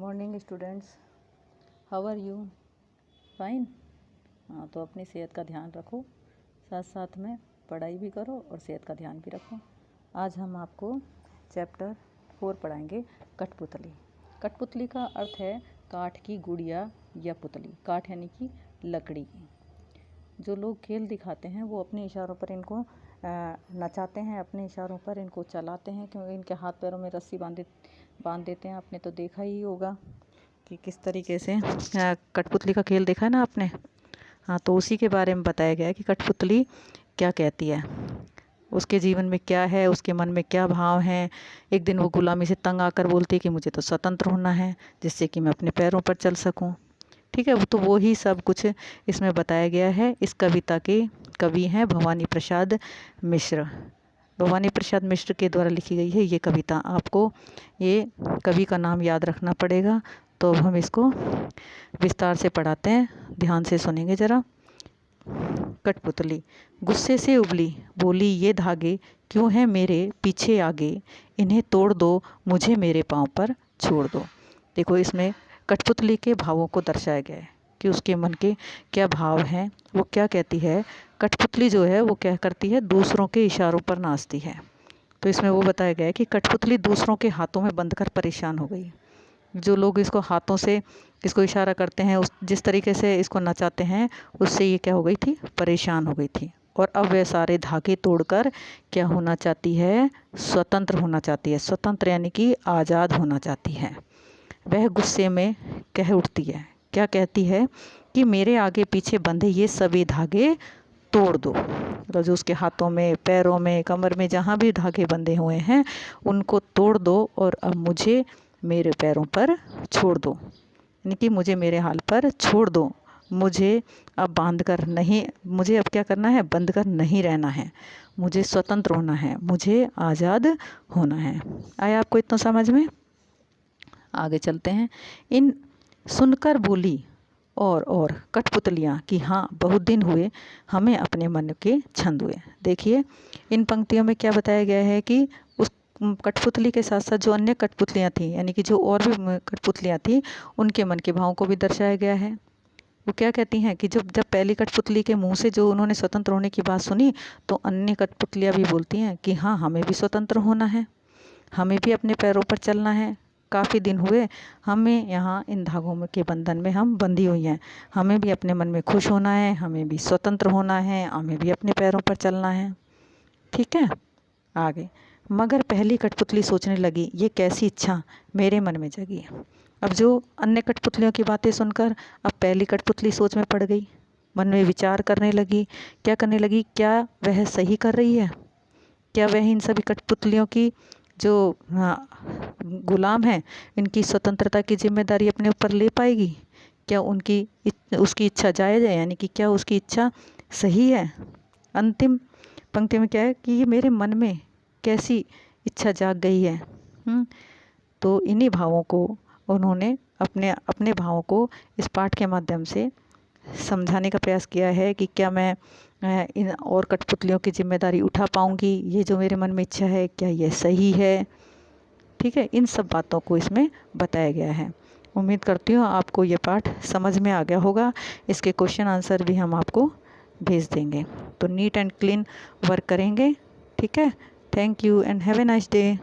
Morning students, how are you? Fine. हाँ, तो अपनी सेहत का ध्यान रखो, साथ साथ में पढ़ाई भी करो और सेहत का ध्यान भी रखो। आज हम आपको चैप्टर 4 पढ़ाएंगे, कठपुतली। कठपुतली का अर्थ है काठ की गुड़िया या पुतली। काठ यानी कि लकड़ी की। जो लोग खेल दिखाते हैं वो अपने इशारों पर इनको नचाते हैं, अपने इशारों पर इनको चलाते हैं, क्योंकि इनके हाथ पैरों में रस्सी बांध देते हैं। आपने तो देखा ही होगा कि किस तरीके से कठपुतली का खेल देखा है ना आपने। हाँ, तो उसी के बारे में बताया गया है कि कठपुतली क्या कहती है, उसके जीवन में क्या है, उसके मन में क्या भाव हैं। एक दिन वो गुलामी से तंग आकर बोलती है कि मुझे तो स्वतंत्र होना है, जिससे कि मैं अपने पैरों पर चल सकूं। ठीक है, तो वो ही सब कुछ इसमें बताया गया है। इस कविता के कवि हैं भवानी प्रसाद मिश्र। भवानी प्रसाद मिश्र के द्वारा लिखी गई है ये कविता। आपको ये कवि का नाम याद रखना पड़ेगा। तो अब हम इसको विस्तार से पढ़ाते हैं, ध्यान से सुनेंगे ज़रा। कठपुतली गुस्से से उबली, बोली ये धागे क्यों हैं मेरे पीछे आगे, इन्हें तोड़ दो, मुझे मेरे पाँव पर छोड़ दो। देखो, इसमें कठपुतली के भावों को दर्शाया गया है कि उसके मन के क्या भाव हैं। वो क्या कहती है, कठपुतली जो है वो क्या करती है, दूसरों के इशारों पर नाचती है। तो इसमें वो बताया गया है कि कठपुतली दूसरों के हाथों में बंधकर परेशान हो गई। जो लोग इसको हाथों से इसको इशारा करते हैं, उस जिस तरीके से इसको नचाते हैं, उससे ये क्या हो गई थी, परेशान हो गई थी। और अब वह सारे धागे तोड़कर क्या होना चाहती है, स्वतंत्र होना चाहती है। स्वतंत्र यानी कि आज़ाद होना चाहती है। वह गुस्से में कह उठती है, क्या कहती है कि मेरे आगे पीछे बंधे ये सभी धागे तोड़ दो। मतलब जो उसके हाथों में, पैरों में, कमर में जहाँ भी धागे बंधे हुए हैं उनको तोड़ दो और अब मुझे मेरे पैरों पर छोड़ दो, यानी कि मुझे मेरे हाल पर छोड़ दो। मुझे अब मुझे अब क्या करना है, बंध कर नहीं रहना है। मुझे स्वतंत्र होना है, मुझे आज़ाद होना है। आया आपको इतना समझ में? आगे चलते हैं। इन सुनकर बोली और कठपुतलियाँ कि हाँ, बहुत दिन हुए हमें अपने मन के छंद हुए। देखिए, इन पंक्तियों में क्या बताया गया है कि उस कठपुतली के साथ साथ जो अन्य कठपुतलियाँ थीं, यानी कि जो और भी कठपुतलियाँ थीं, उनके मन के भावों को भी दर्शाया गया है। वो क्या कहती हैं कि जब पहली कठपुतली के मुंह से जो उन्होंने स्वतंत्र होने की बात सुनी, तो अन्य कठपुतलियाँ भी बोलती हैं कि हाँ, हमें भी स्वतंत्र होना है, हमें भी अपने पैरों पर चलना है। काफ़ी दिन हुए हमें यहाँ इन धागों में के बंधन में हम बंधी हुई हैं। हमें भी अपने मन में खुश होना है, हमें भी स्वतंत्र होना है, हमें भी अपने पैरों पर चलना है। ठीक है, आगे। मगर पहली कठपुतली सोचने लगी, ये कैसी इच्छा मेरे मन में जगी। अब जो अन्य कठपुतलियों की बातें सुनकर अब पहली कठपुतली सोच में पड़ गई, मन में विचार करने लगी। क्या करने लगी, क्या वह सही कर रही है? क्या वह इन सभी कठपुतलियों की जो गुलाम हैं, इनकी स्वतंत्रता की जिम्मेदारी अपने ऊपर ले पाएगी? क्या उसकी इच्छा जायज़ है, यानी कि क्या उसकी इच्छा सही है? अंतिम पंक्ति में क्या है कि ये मेरे मन में कैसी इच्छा जाग गई है। तो इन्हीं भावों को उन्होंने अपने भावों को इस पाठ के माध्यम से समझाने का प्रयास किया है कि क्या मैं इन और कठपुतलियों की जिम्मेदारी उठा पाऊँगी, ये जो मेरे मन में इच्छा है क्या ये सही है। ठीक है, इन सब बातों को इसमें बताया गया है। उम्मीद करती हूँ आपको ये पाठ समझ में आ गया होगा। इसके क्वेश्चन आंसर भी हम आपको भेज देंगे, तो नीट एंड क्लीन वर्क करेंगे। ठीक है, thank you and have a nice day.